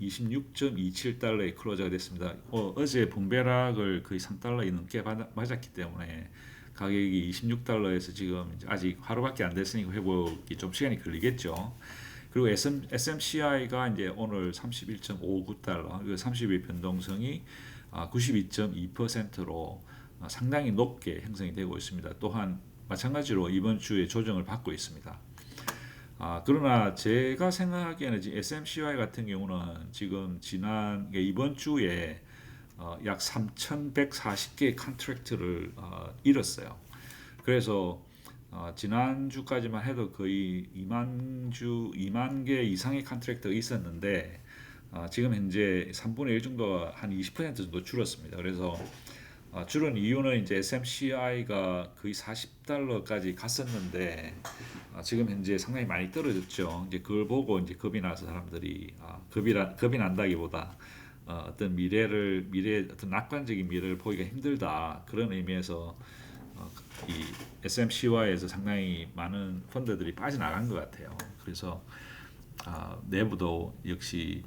26.27달러의 클로저가 됐습니다. 어제 분배락을 거의 3달러 넘게 맞았기 때문에 가격이 26달러에서 지금 아직 하루밖에 안 됐으니까 회복이 좀 시간이 걸리겠죠. 그리고 SMCI가 이제 오늘 31.59달러, 그 30일 변동성이 92.2%로 상당히 높게 형성이 되고 있습니다. 또한 마찬가지로 이번 주에 조정을 받고 있습니다. 그러나 제가 생각하기에는 SMCI 같은 경우는 지금 이번 주에 약 3,140개의 컨트랙트를 잃었어요. 그래서 지난주까지만 해도 거의 2만 개 이상의 컨트랙트가 있었는데 지금 현재 3분의 1 정도가 한 20% 정도 줄었습니다. 그래서 줄은 이유는 이제 SMCI가 거의 40달러까지 갔었는데 지금 현재 상당히 많이 떨어졌죠. 이제 그걸 보고 이제 겁이 나서 사람들이 겁이 난다기보다 어떤 미래 어떤 낙관적인 미래를 보기가 힘들다, 그런 의미에서 이 SMCY에서 상당히 많은 펀드들이 빠져나간 것 같아요. 그래서 내부도 역시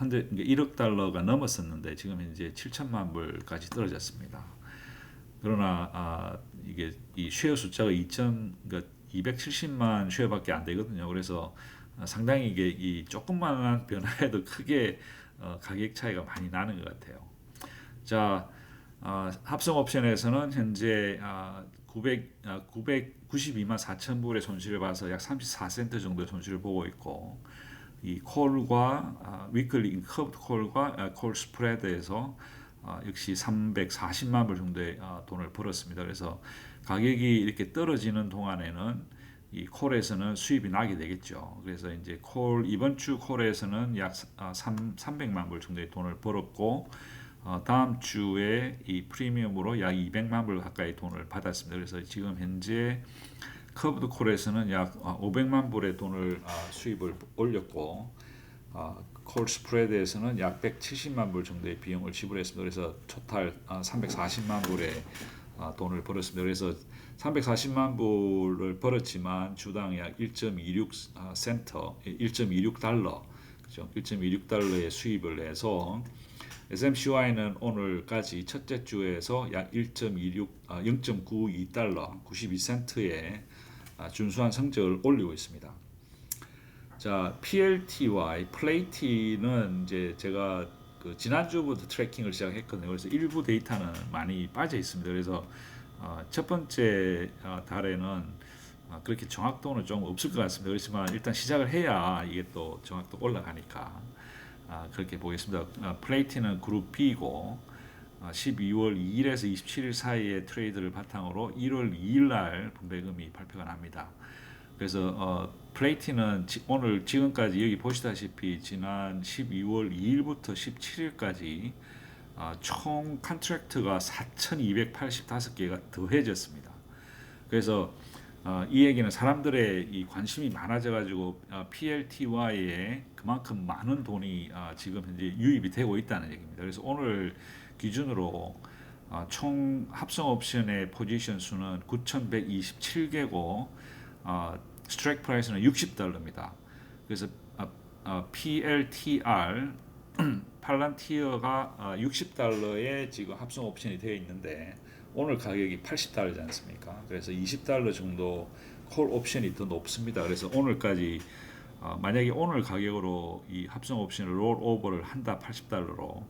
1억 달러가 넘었었는데 지금 현재 7천만 불까지 떨어졌습니다. 그러나 이게 이 쉐어 숫자가 270만 쉐어밖에 안 되거든요. 그래서 상당히 이게 이 조금만한 변화에도 크게 가격 차이가 많이 나는 것 같아요. 자, 합성 옵션에서는 현재 992만 4천 불의 손실을 봐서 약 34센트 정도의 손실을 보고 있고, 이 콜과 위클리 커브드 콜과 콜 스프레드에서 역시 340만 불 정도의 돈을 벌었습니다. 그래서 가격이 이렇게 떨어지는 동안에는 이 콜에서는 수입이 나게 되겠죠. 그래서 이제 이번 주 콜에서는 약 300만 불 정도의 돈을 벌었고, 다음 주에 이 프리미엄으로 약 200만 불 가까이 돈을 받았습니다. 그래서 지금 현재 커브드 콜에서는 약 500만 불의 돈을 수입을 올렸고, 콜 스프레드에서는 약 170만 불 정도의 비용을 지불했습니다. 그래서 토탈 340만 불의 돈을 벌었습니다. 그래서 340만 불을 벌었지만 주당 약 1.26 센터, 1.26달러, 그죠? 1.26달러의 수입을 해서 SMCY는 오늘까지 첫째 주에서 약 0.92달러, 92센트의 준수한 성적을 올리고 있습니다. 자, PLTY, 플레이티는 이제 제가 지난주부터 트래킹을 시작했거든요. 그래서 일부 데이터는 많이 빠져 있습니다. 그래서 첫 번째 달에는 그렇게 정확도는 좀 없을 것 같습니다. 그렇지만 일단 시작을 해야 이게 또 정확도 올라가니까 그렇게 보겠습니다. 플레이티는 그룹 B고 12월 2일에서 27일 사이의 트레이드를 바탕으로 1월 2일 날 분배금이 발표가 납니다. 그래서 플레이티는 오늘 지금까지 여기 보시다시피 지난 12월 2일부터 17일까지 총 컨트랙트가 4,285개가 더해졌습니다. 그래서 이 얘기는 사람들의 이 관심이 많아져가지고 PLTY에 그만큼 많은 돈이 지금 현재 유입이 되고 있다는 얘기입니다. 그래서 오늘 기준으로 총 합성 옵션의 포지션 수는 9,127개고 스트라이크 프라이스는 60달러입니다. 그래서 PLTR 팔란티어가 60달러에 지금 합성 옵션이 되어 있는데 오늘 가격이 80달러지 않습니까? 그래서 20달러 정도 콜 옵션이 더 높습니다. 그래서 오늘까지 만약에 오늘 가격으로 이 합성 옵션을 롤 오버를 한다 80달러로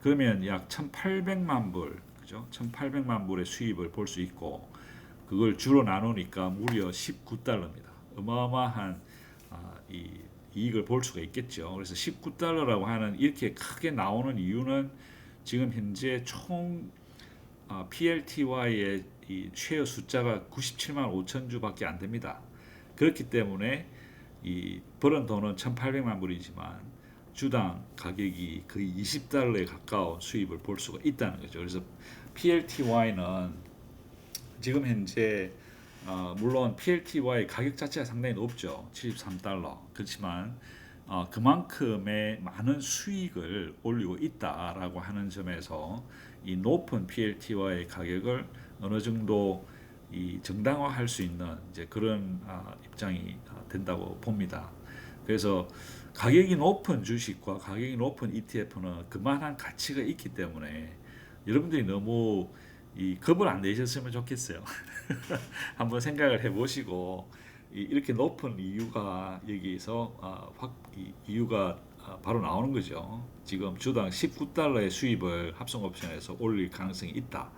그러면 약 1,800만 불, 그죠? 1,800만 불의 수입을 볼 수 있고 그걸 주로 나누니까 무려 19달러입니다. 어마어마한 이 이익을 볼 수가 있겠죠. 그래서 19달러라고 하는 이렇게 크게 나오는 이유는 지금 현재 총 PLTY의 이 쉐어 숫자가 97만 5천 주밖에 안 됩니다. 그렇기 때문에 이 벌은 돈은 1,800만 불이지만 주당 가격이 거의 20달러에 가까운 수입을 볼 수가 있다는 거죠. 그래서 PLTY는 지금 현재 물론 PLTY 가격 자체가 상당히 높죠. 73달러. 그렇지만 그만큼의 많은 수익을 올리고 있다라고 하는 점에서 이 높은 PLTY 가격을 어느 정도 이 정당화할 수 있는 이제 그런 입장이 된다고 봅니다. 그래서 가격이 높은 주식과 가격이 높은 ETF는 그만한 가치가 있기 때문에 여러분들이 너무 이 겁을 안 내셨으면 좋겠어요. 한번 생각을 해보시고 이렇게 높은 이유가 여기서 이유가 바로 나오는 거죠. 지금 주당 19달러의 수입을 합성 옵션에서 올릴 가능성이 있다.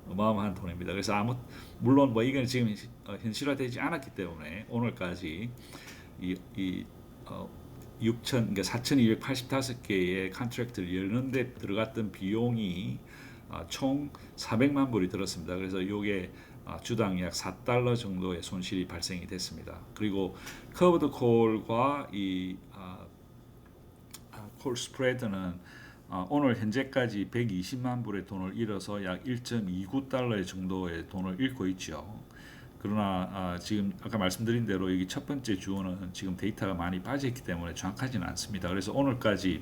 어마어마한 돈입니다. 그래서 물론 뭐 이건 지금 현실화되지 않았기 때문에 오늘까지 이 6천, 그러니까 4,285개의 컨트랙트를 열는데 들어갔던 비용이 총 400만 불이 들었습니다. 그래서 이게 주당 약 4달러 정도의 손실이 발생이 됐습니다. 그리고 커브드 콜과 콜 스프레드는 오늘 현재까지 120만 불의 돈을 잃어서 약 1.29달러 정도의 돈을 잃고 있죠. 그러나 지금 아까 말씀드린 대로 여기 첫 번째 주어는 지금 데이터가 많이 빠져있기 때문에 정확하지는 않습니다. 그래서 오늘까지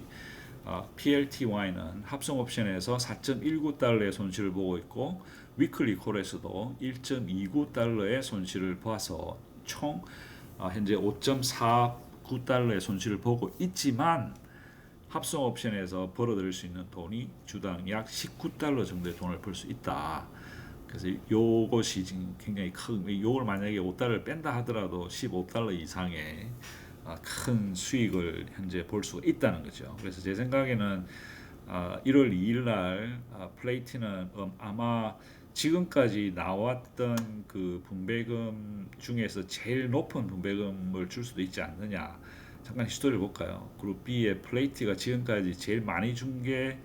PLTY는 합성 옵션에서 4.19달러의 손실을 보고 있고 위클리 콜에서도 1.29달러의 손실을 보아서 총 현재 5.49달러의 손실을 보고 있지만 합성 옵션에서 벌어들일 수 있는 돈이 주당 약 19달러 정도의 돈을 벌 수 있다. 그래서 요것이 지금 굉장히 큰, 요걸 만약에 5달러를 뺀다 하더라도 15달러 이상의 큰 수익을 현재 볼 수가 있다는 거죠. 그래서 제 생각에는 1월 2일 날 플레이티는 아마 지금까지 나왔던 그 분배금 중에서 제일 높은 분배금을 줄 수도 있지 않느냐. 잠깐 히스토리를 볼까요? 그룹 B의 플레이티가 지금까지 제일 많이 준 게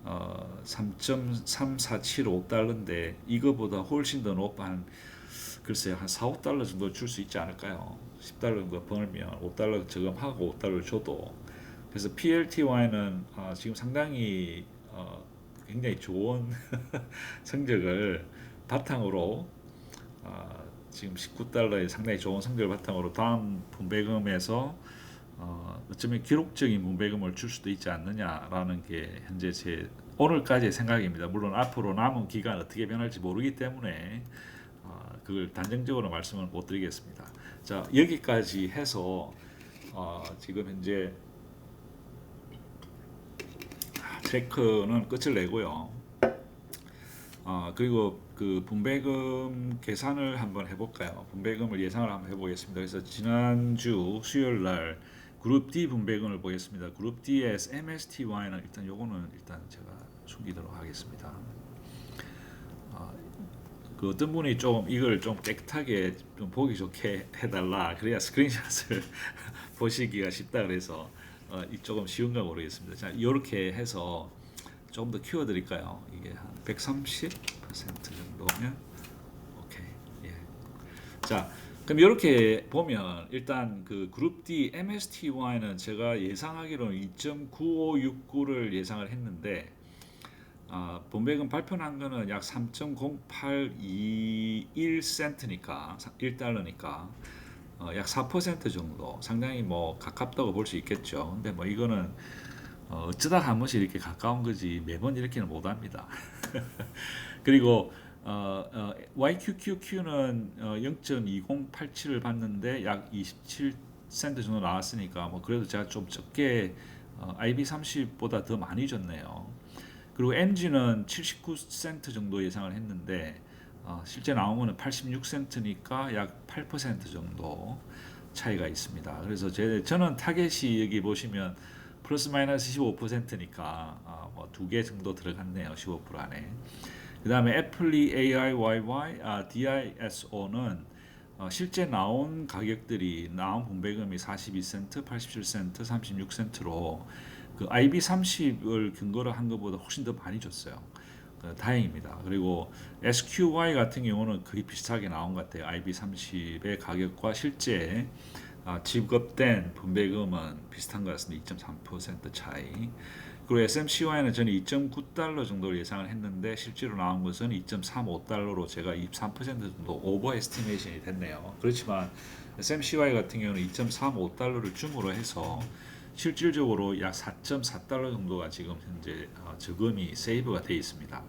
3.3475달러인데 이거보다 훨씬 더 높은 글쎄요 한 4, 5달러 정도 줄 수 있지 않을까요? 10달러 정도 벌면 5달러 저금하고 5달러를 줘도. 그래서 PLTY는 지금 상당히 굉장히 좋은 성적을 바탕으로 지금 19달러의 상당히 좋은 성적을 바탕으로 다음 분배금에서 어쩌면 기록적인 분배금을 줄 수도 있지 않느냐라는 게 현재 제 오늘까지의 생각입니다. 물론 앞으로 남은 기간 어떻게 변할지 모르기 때문에 그걸 단정적으로 말씀을 못 드리겠습니다. 자, 여기까지 해서 지금 현재 체크는 끝을 내고요. 그리고 그 분배금 계산을 한번 해볼까요? 분배금을 예상을 한번 해보겠습니다. 그래서 지난주 수요일 날 그룹 D 분배금을 보겠습니다. 그룹 D의 MSTY는 일단 요거는 일단 제가 숨기도록 하겠습니다. 그 어떤 분이 좀 이걸 좀 깨끗하게 좀 보기 좋게 해달라 그래야 스크린샷을 보시기가 쉽다 그래서 조금 쉬운가 모르겠습니다. 자, 이렇게 해서 좀 더 키워드릴까요? 이게 한 130% 정도면 오케이. 예. 자, 그럼 이렇게 보면 일단 그 그룹 D MSTY는 제가 예상하기로는 2.9569를 예상을 했는데 분배금 발표한 거는 약 3.0821센트니까 1달러니까 약 4% 정도 상당히 뭐 가깝다고 볼 수 있겠죠. 근데 뭐 이거는 어쩌다 한 번씩 이렇게 가까운 거지 매번 이렇게는 못 합니다. 그리고 YQQQ는 0.2087을 봤는데 약 27센트 정도 나왔으니까 뭐 그래도 제가 좀 적게 IB30보다 더 많이 줬네요. 그리고 MG는 79센트 정도 예상을 했는데 실제 나온 거는 86센트니까 약 8% 정도 차이가 있습니다. 그래서 저는 타겟이 여기 보시면 플러스 마이너스 15%니까 뭐 2개 정도 들어갔네요. 15% 안에. 그 다음에 애플리 AIYY, DISO는 실제 나온 가격들이 나온 분배금이 42센트, 87센트, 36센트로 그 IB30을 근거로 한 것보다 훨씬 더 많이 줬어요. 다행입니다. 그리고 SQY 같은 경우는 거의 비슷하게 나온 것 같아요. IB30의 가격과 실제 지급된 분배금은 비슷한 것 같습니다. 2.3% 차이. 그리고 SMCY는 저는 2.9달러 정도를 예상을 했는데 실제로 나온 것은 2.35달러로 제가 23% 정도 오버 에스티메이션이 됐네요. 그렇지만 SMCY 같은 경우는 2.35달러를 줌으로 해서 실질적으로 약 4.4달러 정도가 지금 현재 저금이 세이브가 되어 있습니다.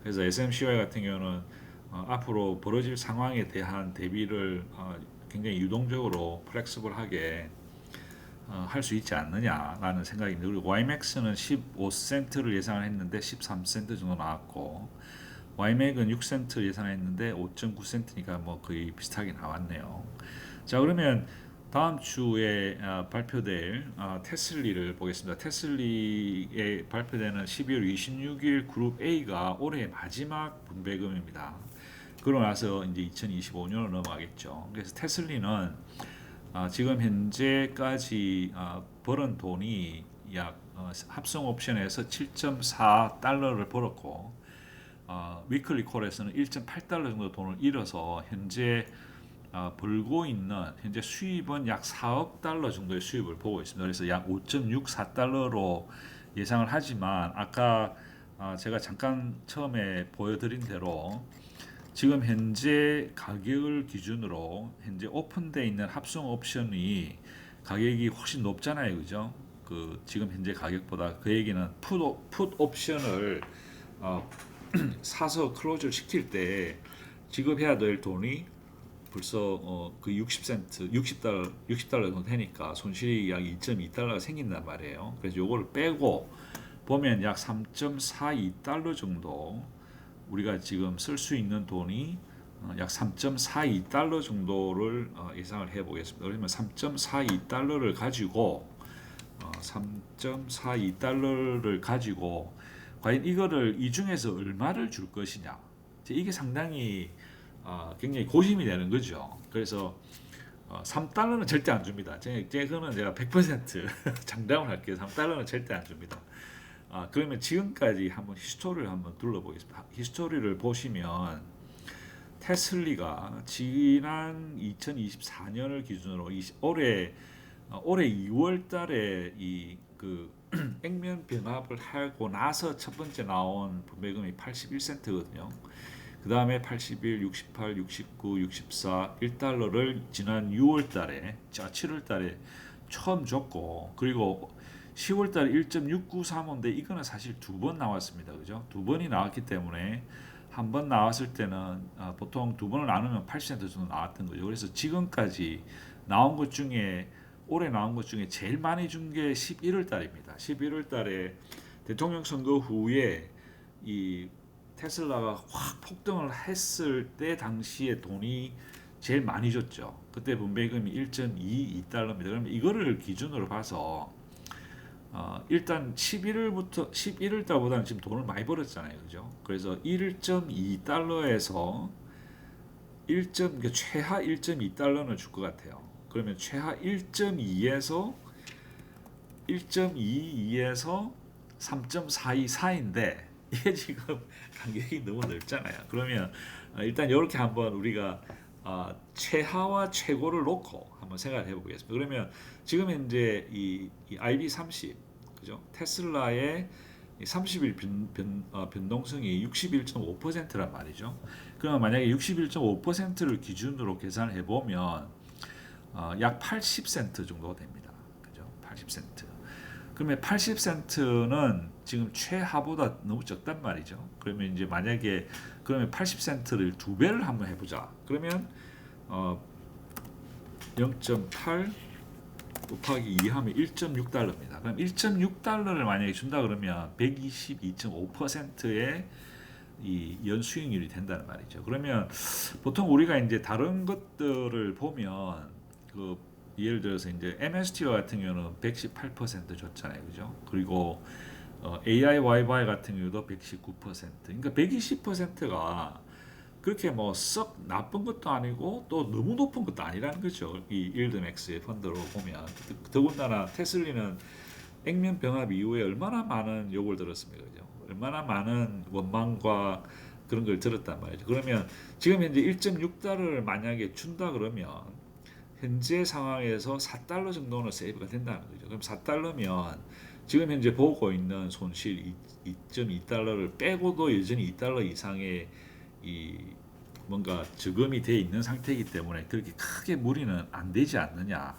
그래서 SMCY 같은 경우는 앞으로 벌어질 상황에 대한 대비를 굉장히 유동적으로 플렉서블하게 할 수 있지 않느냐라는 생각입니다. 그리고 YMAX는 15센트를 예상을 했는데 13센트 정도 나왔고 YMAC은 6센트 예상했는데 5.9센트니까 뭐 거의 비슷하게 나왔네요. 자, 그러면 다음 주에 발표될 테슬리를 보겠습니다. 테슬리에 발표되는 12월 26일 그룹 A가 올해 마지막 분배금입니다. 그러고 나서 이제 2025년으로 넘어가겠죠. 그래서 테슬리는 지금 현재까지 벌은 돈이 약 합성 옵션에서 7.4달러를 벌었고 위클리 콜에서는 1.8달러 정도 돈을 잃어서 현재 벌고 있는 현재 수입은 약 4억 달러 정도의 수입을 보고 있습니다. 그래서 약 5.64달러로 예상을 하지만 아까 제가 잠깐 처음에 보여드린 대로 지금 현재 가격을 기준으로 현재 오픈되어 있는 합성 옵션이 가격이 훨씬 높잖아요, 그죠? 그 지금 현재 가격보다 그 얘기는 풋 옵션을 사서 클로즈를 시킬 때 지급해야 될 돈이 벌써 그 60센트, 60달러 정도 되니까 손실이 약 2.2달러가 생긴단 말이에요. 그래서 요거를 빼고 보면 약 3.42달러 정도 우리가 지금 쓸 수 있는 돈이 약 3.42달러 정도를 예상을 해 보겠습니다. 그러면 3.42달러를 가지고 3.42달러를 가지고 과연 이거를 이 중에서 얼마를 줄 것이냐, 이게 상당히 굉장히 고심이 되는 거죠. 그래서 3달러는 절대 안 줍니다. 그거는 제가 100% 장담을 할게요. 3달러는 절대 안 줍니다. 그러면 지금까지 한번 히스토리를 한번 둘러보겠습니다. 히스토리를 보시면 테슬리가 지난 2024년을 기준으로 올해 2월 달에 그 액면 병합을 하고 나서 첫 번째 나온 분배금이 81센트거든요. 그 다음에 81, 68, 69, 64, 1달러를 지난 6월 달에, 7월 달에 처음 줬고, 그리고 10월 달에 1.693인데 이거는 사실 두 번 나왔습니다. 그죠? 두 번이 나왔기 때문에 한 번 나왔을 때는 보통 두 번을 나누면 80센트 정도 나왔던 거죠. 그래서 지금까지 나온 것 중에 올해 나온 것 중에 제일 많이 준 게 11월 달입니다. 11월 달에 대통령 선거 후에 이 테슬라가 확 폭등을 했을 때 당시에 돈이 제일 많이 줬죠. 그때 분배금이 1.22달러입니다. 그러면 이거를 기준으로 봐서 일단 11월 달보다는 지금 돈을 많이 벌었잖아요, 그죠? 그래서 1.2달러에서 그러니까 최하 1.2달러는 줄 것 같아요. 그러면 최하 1.22에서 3.424인데 이게 지금 간격이 너무 넓잖아요. 그러면 일단 이렇게 한번 우리가 최하와 최고를 놓고 한번 생각을 해보겠습니다. 그러면 지금 현재 이 IB30, 그죠? 테슬라의 30일 변동성이 61.5%란 말이죠. 그러면 만약에 61.5%를 기준으로 계산을 해보면 약 80센트 정도 됩니다. 그죠? 80센트. 그러면 80센트는 지금 최하보다 너무 적단 말이죠. 그러면 이제 만약에 그러면 80센트를 두 배를 한번 해보자. 그러면 0.8 곱하기 2 하면 1.6달러입니다. 그럼 1.6달러를 만약에 준다 그러면 122.5%의 이 연수익률이 된다는 말이죠. 그러면 보통 우리가 이제 다른 것들을 보면 그 예를 들어서 이제 MST와 같은 경우는 118% 줬잖아요, 그죠? 그리고 AIYY 같은 경우도 119%. 그러니까 120%가 그렇게 뭐 썩 나쁜 것도 아니고 또 너무 높은 것도 아니라는 거죠. 이 일드맥스의 펀드로 보면 더군다나 테슬리는 액면 병합 이후에 얼마나 많은 욕을 들었습니까, 그죠? 얼마나 많은 원망과 그런 걸 들었단 말이죠. 그러면 지금 현재 1.6달러를 만약에 준다 그러면 현재 상황에서 4달러 정도는 세이브가 된다는 거죠. 그럼 4달러면 지금 현재 보고 있는 손실 2.2달러를 빼고도 여전히 2달러 이상의 이 뭔가 저금이 돼 있는 상태이기 때문에 그렇게 크게 무리는 안 되지 않느냐.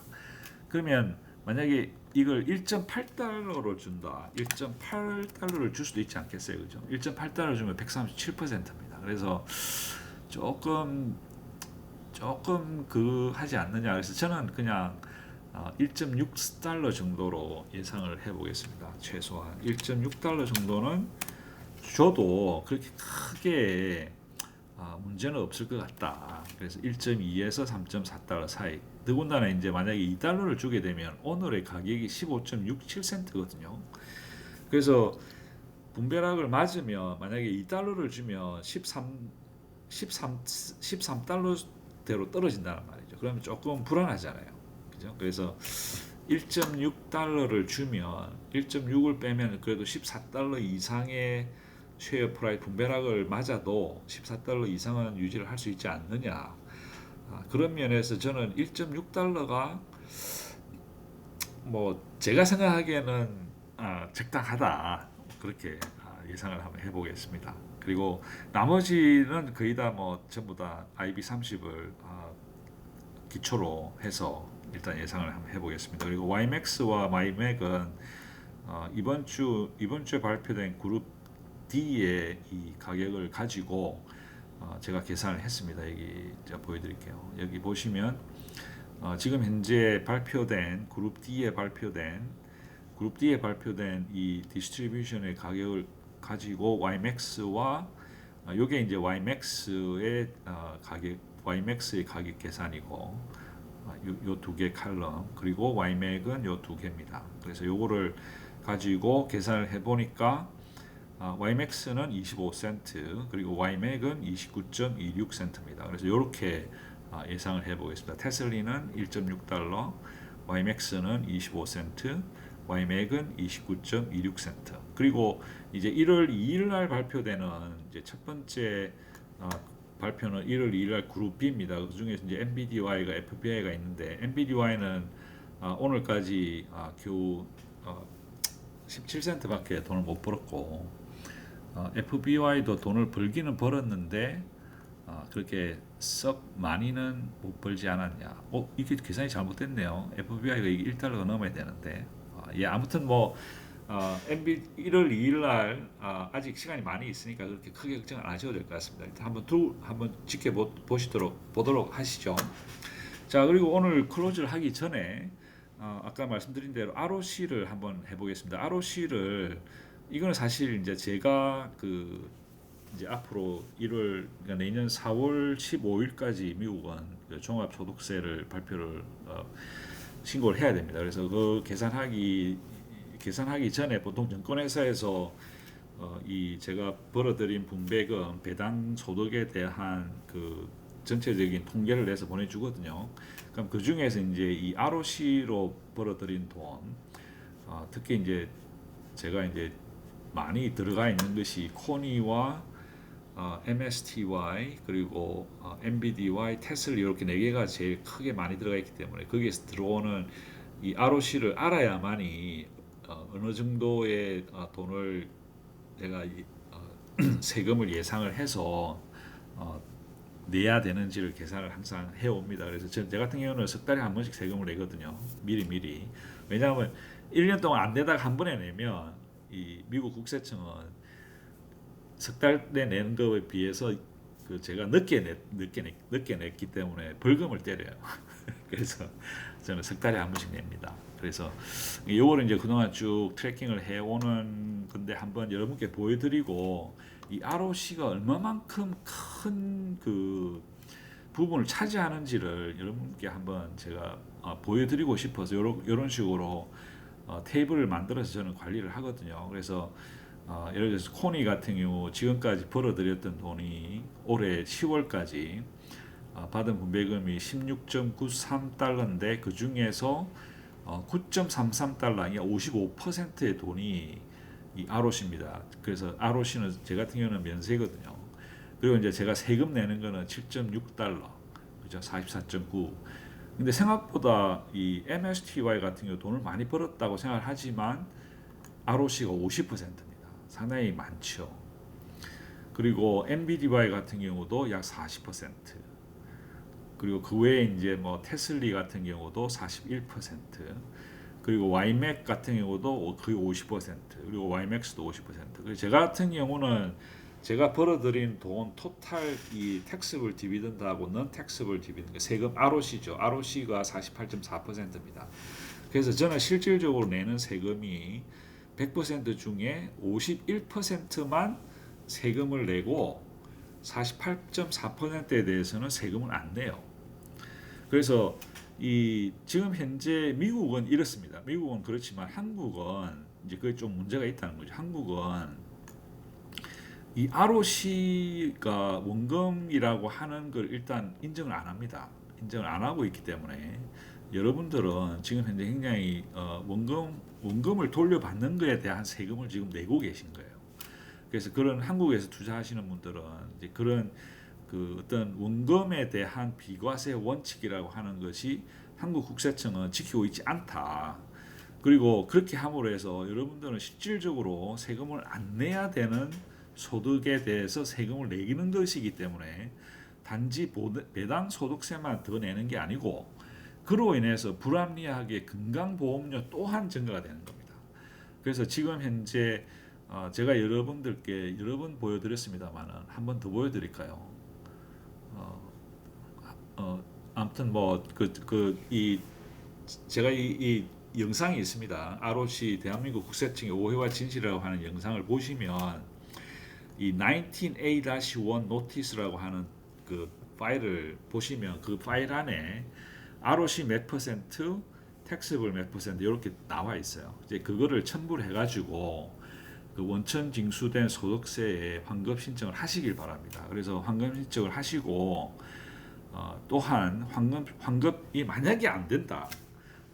그러면 만약에 이걸 1.8달러로 준다. 1.8달러를 줄 수도 있지 않겠어요, 그죠? 1.8달러 주면 137%입니다. 그래서 조금 그 하지 않느냐. 그래서 저는 그냥 1.6달러 정도로 예상을 해보겠습니다. 최소한 1.6달러 정도는 줘도 그렇게 크게 문제는 없을 것 같다. 그래서 1.2에서 3.4달러 사이 더군다나 이제 만약에 2달러를 주게 되면 오늘의 가격이 15.67센트거든요. 그래서 분배락을 맞으면 만약에 2달러를 주면 13달러대로 떨어진다는 말이죠. 그러면 조금 불안하잖아요. 그죠? 그래서 1.6달러를 주면 1.6을 빼면 그래도 14달러 이상의 쉐어 프라이스 분배락을 맞아도 14달러 이상은 유지를 할 수 있지 않느냐. 그런 면에서 저는 1.6달러가 뭐 제가 생각하기에는 적당하다. 그렇게 예상을 한번 해보겠습니다. 그리고 나머지는 거의 다 뭐 전부 다 IB30을 기초로 해서 일단 예상을 한번 해보겠습니다. 그리고 YMAX와 YMAC은 이번 주에 발표된 그룹 D의 이 가격을 가지고 제가 계산을 했습니다. 여기 제가 보여드릴게요. 여기 보시면 지금 현재 발표된 그룹 D에 발표된 이 디스트리뷰션의 가격을 가지고 YMAX와 요게 이제 YMAX의 가격 계산이고 요 두 개 칼럼 그리고 YMAC은 요 두 개입니다. 그래서 요거를 가지고 계산을 해보니까 YMAX는 25센트 그리고 YMAC은 29.26센트입니다. 그래서 이렇게 예상을 해보겠습니다. 테슬리는 1.6달러, YMAX는 25센트, YMAC은 29.26센트. 그리고 이제 1월 2일 날 발표되는 이제 첫 번째 발표는 1월 2일 날 그룹 B입니다. 그 중에서 이제 NVDY가 FBI가 있는데 NVDY는 오늘까지 겨우 17센트밖에 돈을 못 벌었고 FBY도 돈을 벌기는 벌었는데 그렇게 썩 많이는 못 벌지 않았냐. 이게 계산이 잘못됐네요. FBI가 이게 1달러가 넘어야 되는데 아무튼 뭐 1월 2일 날 아직 시간이 많이 있으니까 그렇게 크게 걱정 안 하셔도 될 것 같습니다. 일단 한번 보도록 하시죠. 자, 그리고 오늘 클로즈를 하기 전에 아까 말씀드린 대로 ROC를 한번 해보겠습니다. ROC를 이거는 사실 이제 제가 이제 앞으로 그러니까 내년 4월 15일까지 미국은 그 종합소득세를 발표를 신고를 해야 됩니다. 그래서 그 계산하기 전에 보통 증권회사에서 이 제가 벌어들인 분배금 배당 소득에 대한 그 전체적인 통계를 내서 보내주거든요. 그럼 그 중에서 이제 이 ROC로 벌어들인 돈, 특히 이제 제가 이제 많이 들어가 있는 것이 코니와 MSTY 그리고 MBDY, 테슬 이렇게 네 개가 제일 크게 많이 들어가 있기 때문에 거기에서 들어오는 이 ROC를 알아야만이 어느 정도의 돈을 내가 세금을 예상을 해서 내야 되는지를 계산을 항상 해옵니다. 그래서 제 같은 경우는 석 달에 한 번씩 세금을 내거든요. 미리. 왜냐하면 1년 동안 안 내다가 한 번에 내면 이 미국 국세청은 석 달에 내는 것에 비해서 제가 늦게 냈기 때문에 벌금을 때려요. 그래서 저는 석 달에 한 번씩 냅니다. 그래서 이거를 이제 그동안 쭉 트래킹을 해오는 건데 한번 여러분께 보여드리고 이 ROC가 얼마만큼 큰 그 부분을 차지하는지를 여러분께 한번 제가 보여드리고 싶어서 이런 식으로 테이블을 만들어서 저는 관리를 하거든요. 그래서 예를 들어서 코니 같은 경우 지금까지 벌어들였던 돈이 올해 10월까지 받은 분배금이 16.93달러인데 그 중에서 9.33달러, 55%의 돈이 이 ROC입니다. 그래서 ROC는 제 같은 경우는 면세거든요. 그리고 이제 제가 세금 내는 거는 7.6달러, 그죠? 44.9. 근데 생각보다 이 MSTY 같은 경우 돈을 많이 벌었다고 생각하지만 ROC가 50%입니다. 상당히 많죠. 그리고 NVDY 같은 경우도 약 40%. 그리고 그 외에 이제 뭐 테슬리 같은 경우도 41%. 그리고 YMAC 같은 경우도 거의 50%. 그리고 YMAX도 50%. 그리고 제 같은 경우는 제가 벌어들인 돈 토탈 이 택스블 디비던드하고 넌 택스블 디비던드 세금 ROC죠. ROC가 48.4%입니다. 그래서 저는 실질적으로 내는 세금이 100% 중에 51%만 세금을 내고 48.4%에 대해서는 세금을 안 내요. 그래서 이 지금 현재 미국은 이렇습니다. 미국은 그렇지만 한국은 이제 그게 좀 문제가 있다는 거죠. 한국은 이 ROC가 원금이라고 하는 걸 일단 인정을 안 합니다. 인정을 안 하고 있기 때문에 여러분들은 지금 현재 굉장히 원금을 돌려받는 것에 대한 세금을 지금 내고 계신 거예요. 그래서 그런 한국에서 투자하시는 분들은 이제 그런 그 어떤 원금에 대한 비과세 원칙이라고 하는 것이 한국 국세청은 지키고 있지 않다. 그리고 그렇게 함으로 해서 여러분들은 실질적으로 세금을 안 내야 되는 소득에 대해서 세금을 내기는 것이기 때문에 단지 배당 소득세만 더 내는 게 아니고 그로 인해서 불합리하게 건강보험료 또한 증가가 되는 겁니다. 그래서 지금 현재 제가 여러분들께 여러 번 보여드렸습니다만은 한 번 더 보여드릴까요? 아무튼 뭐이 제가 이 영상이 있습니다. ROC 대한민국 국세청의 오해와 진실이라고 하는 영상을 보시면 이 19A-1 노티스라고 하는 그 파일을 보시면 그 파일 안에 ROC 몇 퍼센트, 택스블 몇 퍼센트 이렇게 나와 있어요. 이제 그거를 첨부를 해가지고 그 원천 징수된 소득세에 환급 신청을 하시길 바랍니다. 그래서 환급 신청을 하시고 또한 환급이 만약에 안 된다.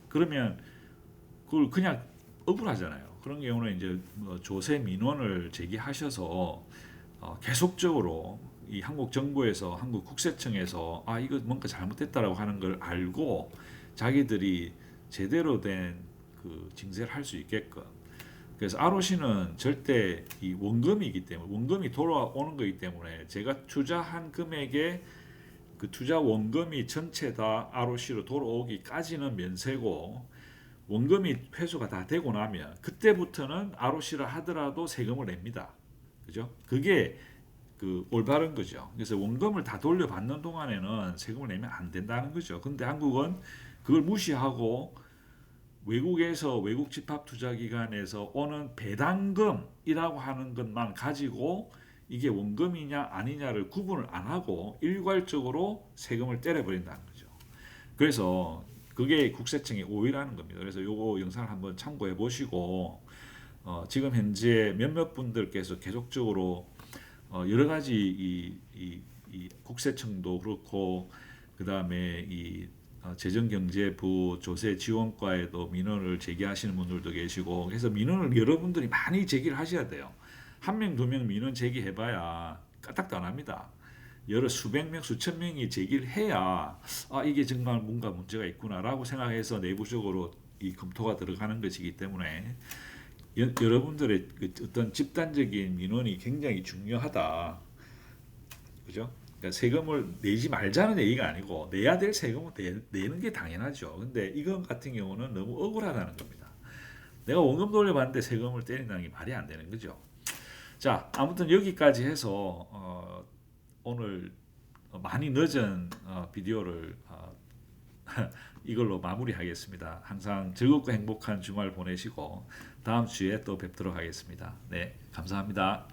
그러면 그걸 그냥 억울하잖아요. 그런 경우는 이제 뭐 조세 민원을 제기하셔서 계속적으로 이 한국 정부에서 한국 국세청에서 이거 뭔가 잘못됐다라고 하는 걸 알고 자기들이 제대로 된 그 징세를 할 수 있게끔. 그래서 ROC는 절대 이 원금이기 때문에 원금이 돌아오는 거기 때문에 제가 투자한 금액의 그 투자 원금이 전체 다 ROC로 돌아오기까지는 면세고 원금이 회수가 다 되고 나면 그때부터는 ROC라 하더라도 세금을 냅니다. 그죠? 그게 그 올바른 거죠. 그래서 원금을 다 돌려받는 동안에는 세금을 내면 안 된다는 거죠. 근데 한국은 그걸 무시하고 외국에서 외국 집합투자기관에서 오는 배당금이라고 하는 것만 가지고 이게 원금이냐 아니냐를 구분을 안 하고 일괄적으로 세금을 때려버린다는 거죠. 그래서 그게 국세청의 오해라는 겁니다. 그래서 요거 영상을 한번 참고해 보시고 지금 현재 몇몇 분들께서 계속적으로 여러 가지 이 국세청도 그렇고 그 다음에 이 재정경제부 조세지원과에도 민원을 제기하시는 분들도 계시고 그래서 민원을 여러분들이 많이 제기를 하셔야 돼요. 한 명, 두 명 민원 제기해봐야 까딱도 안 합니다. 여러 수백 명, 수천 명이 제기를 해야 이게 정말 뭔가 문제가 있구나라고 생각해서 내부적으로 이 검토가 들어가는 것이기 때문에 여러분들의 그 어떤 집단적인 민원이 굉장히 중요하다. 그죠? 그러니까 세금을 내지 말자는 얘기가 아니고 내야 될 세금은 내는 게 당연하죠. 근데 이건 같은 경우는 너무 억울하다는 겁니다. 내가 원금 돌려받는데 세금을 때린다는 게 말이 안 되는 거죠. 자, 아무튼 여기까지 해서 오늘 많이 늦은 비디오를 이걸로 마무리하겠습니다. 항상 즐겁고 행복한 주말 보내시고 다음 주에 또 뵙도록 하겠습니다. 네, 감사합니다.